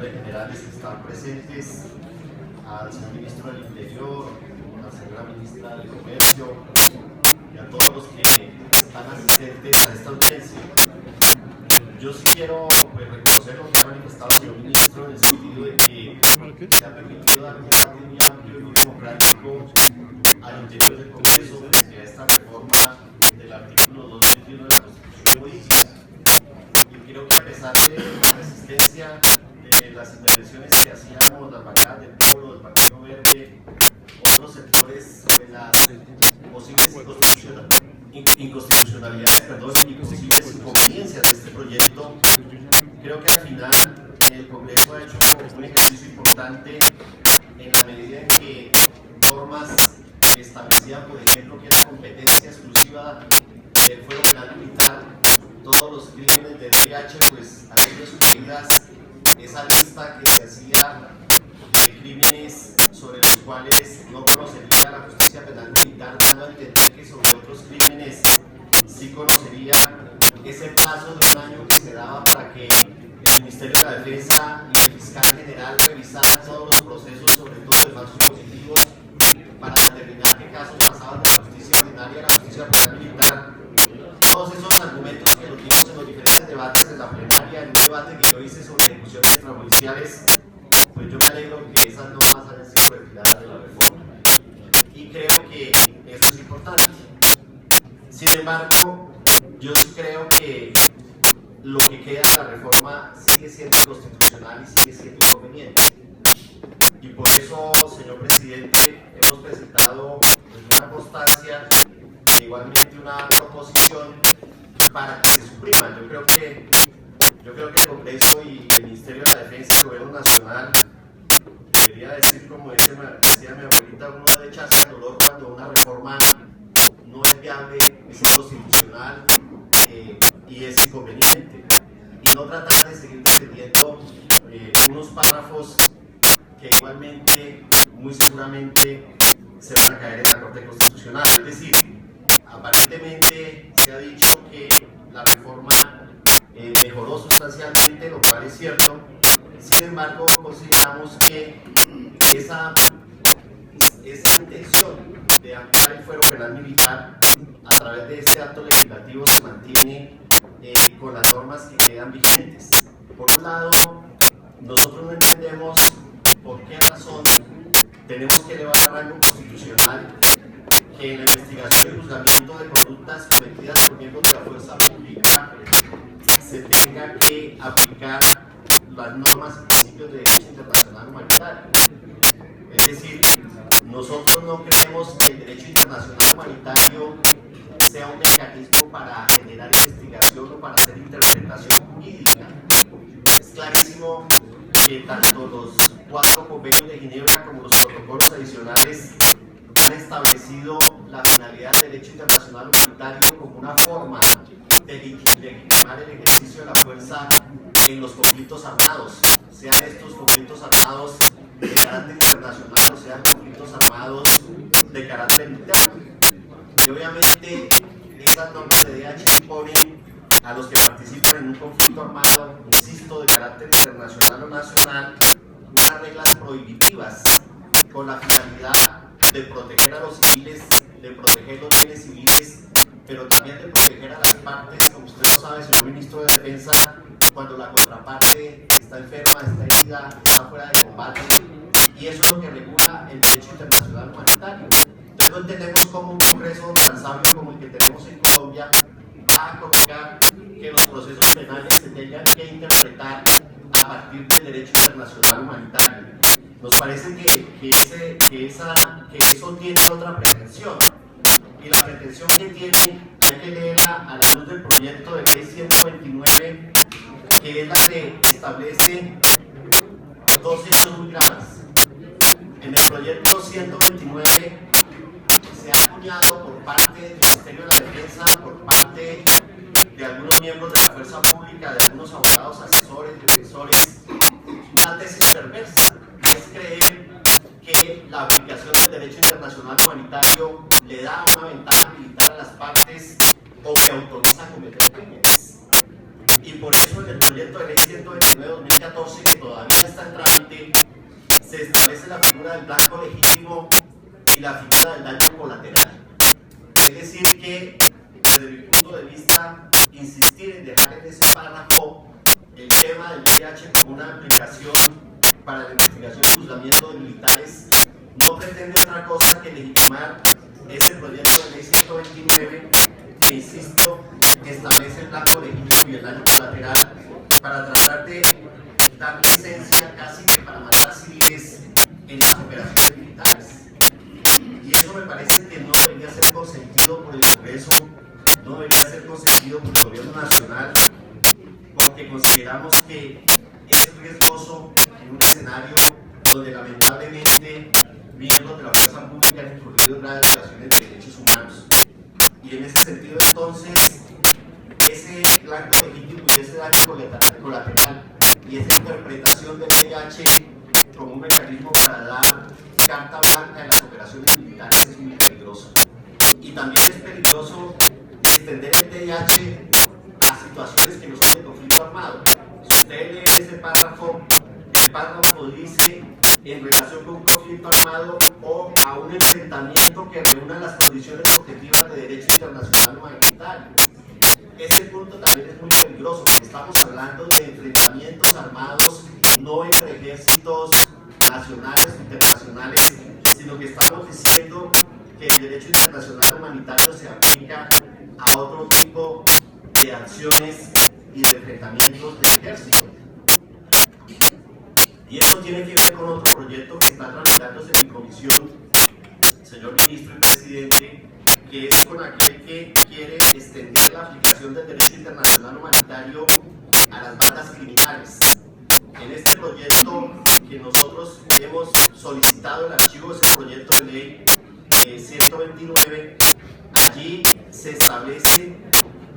secretarios generales que están presentes, al señor ministro del Interior, a la señora ministra del Comercio y a todos los que están asistentes a esta audiencia. Yo sí quiero reconocer lo que ha manifestado el señor ministro en el sentido de que se ha permitido dar un debate muy amplio y muy democrático al interior del Congreso hacia esta reforma del artículo 221 de la Constitución Política. Y creo que a pesar de la resistencia de las intervenciones que hacíamos las bancadas del Pueblo, del Partido Verde, otros sectores de las posibles inconstitucionalidades, y posibles inconveniencias de este proyecto, creo que al final el Congreso ha hecho un ejercicio importante en la medida en que normas que establecían, por ejemplo, que la competencia exclusiva del fuero penal militar, todos los crímenes del VIH, pues han sido excluidas esa lista que se hacía de crímenes sobre los cuales no conocería la justicia penal militar, dando a entender que sobre otros crímenes sí conocería ese plazo de un año que se daba para que el Ministerio de la Defensa y el Fiscal General revisaran todos los procesos, sobre todo de falsos positivos, para determinar qué casos pasaban de la justicia ordinaria a la justicia penal militar. Todos esos argumentos que los vimos en los diferentes debates en la plenaria, en un debate que yo hice sobre ejecuciones extrajudiciales, pues yo me alegro que esas normas hayan sido retiradas de la reforma. Y creo que eso es importante. Sin embargo, yo sí creo que lo que queda de la reforma sigue siendo inconstitucional y sigue siendo inconveniente. Y por eso, señor presidente, hemos presentado una constancia e igualmente una proposición para que se suprima. Yo creo que el Congreso y el Ministerio de la Defensa y el Gobierno Nacional debería decir, como decía mi abuelita, uno debe echarse al dolor cuando una reforma no es viable, es inconstitucional y es inconveniente. Y no tratar de seguir defendiendo unos párrafos que igualmente, muy seguramente, se van a caer en la Corte Constitucional. Es decir, aparentemente se ha dicho que la reforma mejoró sustancialmente, lo cual es cierto. Sin embargo, consideramos que esa intención de ampliar el fuero penal militar a través de este acto legislativo se mantiene con las normas que quedan vigentes. Por un lado, nosotros no entendemos por qué razón tenemos que elevar a rango constitucional que en la investigación y juzgamiento de conductas cometidas por miembros de la fuerza pública se tenga que aplicar las normas y principios de derecho internacional humanitario. Es decir, nosotros no creemos que el derecho internacional humanitario sea un mecanismo para generar investigación o para hacer interpretación jurídica. Es clarísimo que tanto los 4 convenios de Ginebra como los protocolos adicionales han establecido la finalidad del derecho internacional humanitario como una forma de legitimar el ejercicio de la fuerza en los conflictos armados, sean estos conflictos armados de carácter internacional o sean conflictos armados de carácter interno. Y obviamente esas normas de DH imponen a los que participan en un conflicto armado, insisto, de carácter internacional o nacional, unas reglas prohibitivas con la finalidad de proteger a los civiles, de proteger los bienes civiles, pero también de proteger a las partes, como usted lo sabe, señor ministro de Defensa, cuando la contraparte está enferma, está herida, está fuera de combate, y eso es lo que regula el derecho internacional humanitario. Entonces no entendemos cómo un Congreso tan sabio como el que tenemos en Colombia va a colocar que los procesos penales se tengan que interpretar a partir del derecho internacional humanitario. Nos parece que eso tiene otra pretensión, y la pretensión que tiene hay que leerla a la luz del proyecto de ley 129, que es la que establece 2 hechos muy graves. En el proyecto 129 se ha acuñado por parte del Ministerio de la Defensa, por parte de algunos miembros de la fuerza pública, de algunos abogados, asesores, defensores, una tesis perversa, es creer que la aplicación del derecho internacional humanitario le da una ventaja militar a las partes o que autoriza cometer crímenes. Y por eso en el proyecto de ley 129-2014, que todavía está figura del blanco legítimo y la figura del daño colateral. Es decir que, desde mi punto de vista, insistir en dejar en ese párrafo el tema del VIH como una aplicación para la investigación y juzgamiento de militares no pretende otra cosa que legitimar ese proyecto de ley 129 que, insisto, establece el blanco legítimo y el daño colateral para tratar de dar licencia casi que para matar civiles en las operaciones militares. Y eso me parece que no debería ser consentido por el Congreso, no debería ser consentido por el Gobierno Nacional, porque consideramos que es riesgoso en un escenario donde lamentablemente miembros de la fuerza pública han incurrido en graves violaciones de derechos humanos. Y en ese sentido, entonces, ese blanco legítimo y ese daño colateral y esa interpretación del VIH como un mecanismo para dar carta blanca en las operaciones militares es muy peligroso. Y también es peligroso extender el VIH a situaciones que no son de conflicto armado. Si usted lee ese párrafo, el párrafo dice en relación con un conflicto armado o a un enfrentamiento que reúna las condiciones objetivas de derecho internacional humanitario. Ese punto también es muy peligroso, porque estamos hablando de enfrentamientos armados no entre ejércitos nacionales o internacionales, sino que estamos diciendo que el derecho internacional humanitario se aplica a otro tipo de acciones y de enfrentamientos del ejército. Y esto tiene que ver con otro proyecto que está tramitándose en mi comisión, señor ministro y presidente, que es con aquel que quiere extender la aplicación del derecho internacional humanitario a las bandas criminales. En este proyecto que nosotros hemos solicitado el archivo de ese proyecto de ley 129, allí se establece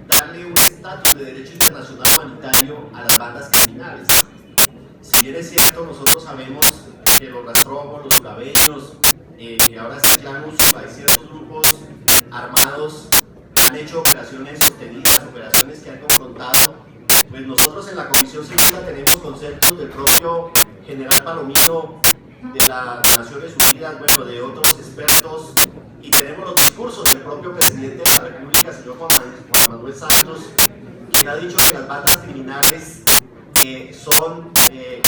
darle un estatus de derecho internacional humanitario a las bandas criminales. Si bien es cierto, nosotros sabemos que los rastrojos, los urabeños, que ahora es el clan Úrsula y ciertos grupos armados han hecho operaciones sostenidas, operaciones que han confrontado. Pues nosotros en la Comisión Segunda tenemos conceptos del propio general Palomino, de las Naciones Unidas, bueno, de otros expertos, y tenemos los discursos del propio presidente de la República, señor Juan Manuel Santos, quien ha dicho que las bandas criminales son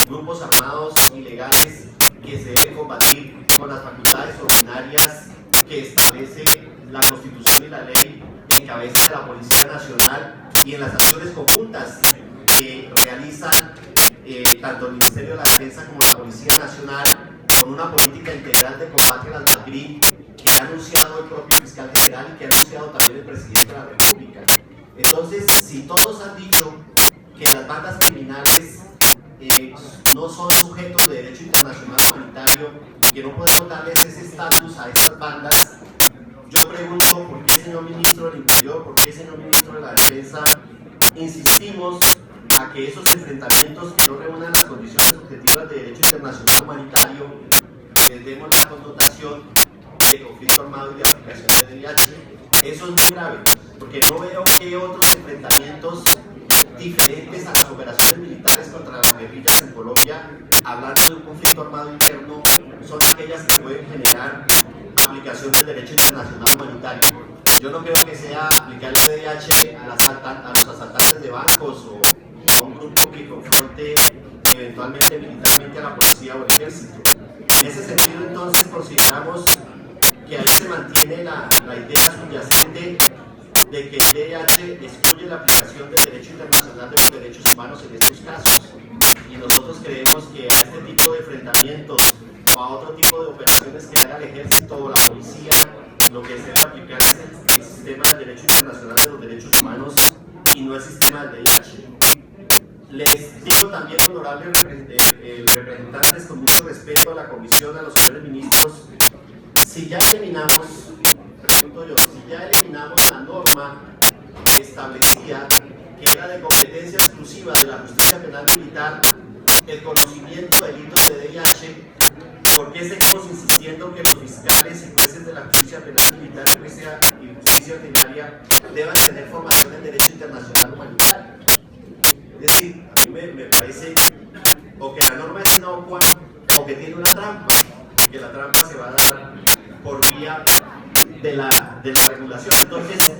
grupos armados ilegales que se deben combatir con las facultades ordinarias que establece la Constitución y la ley en cabeza de la Policía Nacional y en las acciones conjuntas que realizan tanto el Ministerio de la Defensa como la Policía Nacional con una política integral de combate a las BALGRIN que ha anunciado el propio fiscal general y que ha anunciado también el presidente de la República. Entonces, si todos han dicho que las bandas criminales no son sujetos de derecho internacional humanitario y que no podemos darles ese estatus a estas bandas, yo pregunto por qué, señor ministro del Interior, por qué, señor ministro de la Defensa, insistimos a que esos enfrentamientos que no reúnan las condiciones objetivas de derecho internacional humanitario les demos la connotación de conflicto armado y de aplicación de VIH. Eso es muy grave, porque no veo que otros enfrentamientos diferentes a las operaciones militares contra las guerrillas en Colombia, hablando de un conflicto armado interno, son aquellas que pueden generar aplicación del derecho internacional humanitario. Yo no creo que sea aplicar el VIH a los asaltantes de bancos o a un grupo que confronte eventualmente militarmente a la policía o el ejército. En ese sentido, entonces, consideramos que ahí se mantiene la idea subyacente de que el VIH excluye la aplicación del derecho internacional de los derechos humanos en estos casos. Y nosotros creemos que a este tipo de enfrentamientos o a otro tipo de operaciones que haga el ejército o la policía, lo que se debe aplicar es el sistema del derecho internacional de los derechos humanos y no el sistema del VIH. Les digo también, honorables representantes, con mucho respeto a la Comisión, a los señores ministros, si ya eliminamos, pregunto yo, si ya eliminamos la norma que establecía que era de competencia exclusiva de la justicia penal militar el conocimiento de delitos de VIH, ¿por qué seguimos insistiendo que los fiscales y jueces de la justicia penal militar y justicia ordinaria deban tener formación en derecho internacional humanitario? Es decir, a mí me parece o que la norma es inocua o que tiene una trampa. Que que la trampa se va a dar por vía de la regulación. Entonces,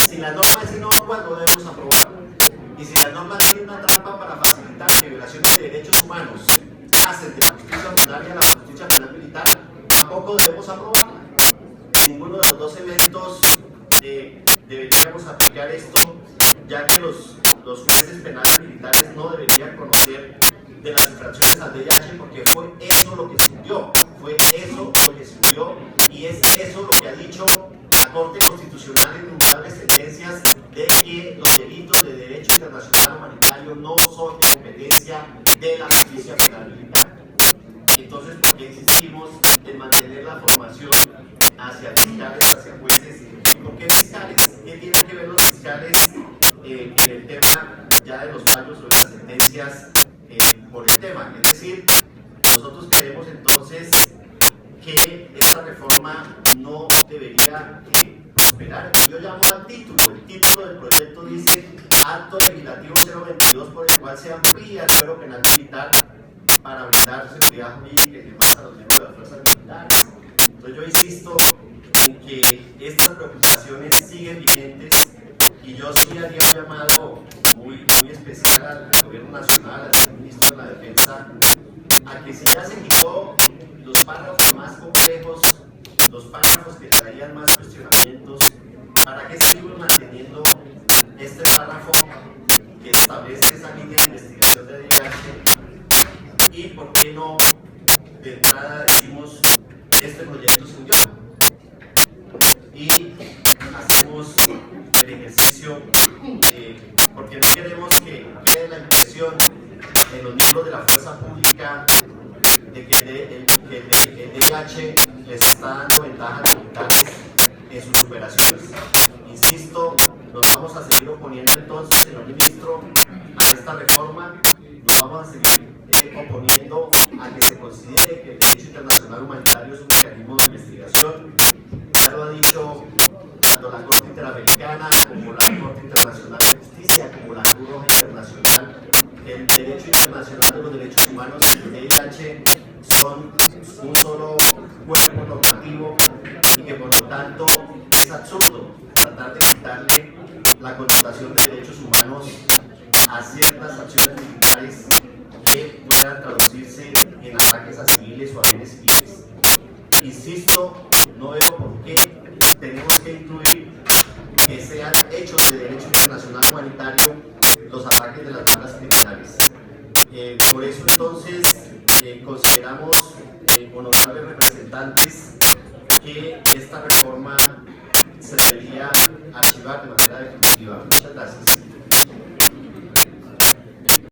si la norma es inocua, no debemos aprobarla. Y si la norma tiene una trampa para facilitar que violaciones de derechos humanos pasen de la justicia ordinaria a la justicia penal militar, tampoco debemos aprobarla. En ninguno de los dos eventos deberíamos aplicar esto, ya que los jueces penales militares no deberían conocer de las infracciones al VIH, porque fue eso lo que se hundió, y es eso lo que ha dicho la Corte Constitucional en innumerables sentencias, de que los delitos de derecho internacional humanitario no son de competencia de la justicia penal militar. Entonces, ¿por qué insistimos en mantener la formación hacia fiscales, hacia jueces? ¿Y por qué fiscales? ¿Qué tienen que ver los fiscales en el tema ya de los fallos o de las sentencias por el tema? Es decir, nosotros creemos entonces que esta reforma no debería prosperar. Yo llamo al título. El título del proyecto dice Acto Legislativo 022, por el cual se amplía el fuero penal militar para brindar seguridad jurídica y demás a los miembros de las fuerzas militares. Entonces yo insisto en que estas preocupaciones siguen vigentes, y yo sí haría un llamado muy especial al Gobierno Nacional, al señor Ministro de la Defensa, a que si ya se quitó los párrafos más complejos, los párrafos que traían más cuestionamientos, ¿para qué seguimos manteniendo este párrafo que establece esa línea de investigación de VIH? ¿Y por qué no de entrada decimos este proyecto es suyo? Y hacemos el ejercicio, porque no queremos que quede la impresión en los miembros de la fuerza pública de que el VIH les está dando ventajas militares en sus operaciones. Insisto, nos vamos a seguir oponiendo entonces, señor ministro, a esta reforma. Nos vamos a seguir oponiendo a que se considere que el derecho internacional humanitario es un mecanismo de investigación. Ya lo ha dicho tanto la Corte Interamericana como la Corte Internacional de Justicia, como la Cruz Roja Internacional. El derecho internacional de los derechos humanos y el VIH son un solo cuerpo normativo, y que por lo tanto es absurdo tratar de quitarle la connotación de derechos humanos a ciertas acciones militares que puedan traducirse en ataques a civiles o a bienes civiles. Insisto, no veo por qué tenemos que incluir que sean hechos de derecho internacional humanitario los ataques de las bandas criminales. Por eso entonces consideramos, honorables representantes, que esta reforma se debería archivar de manera definitiva. Muchas gracias.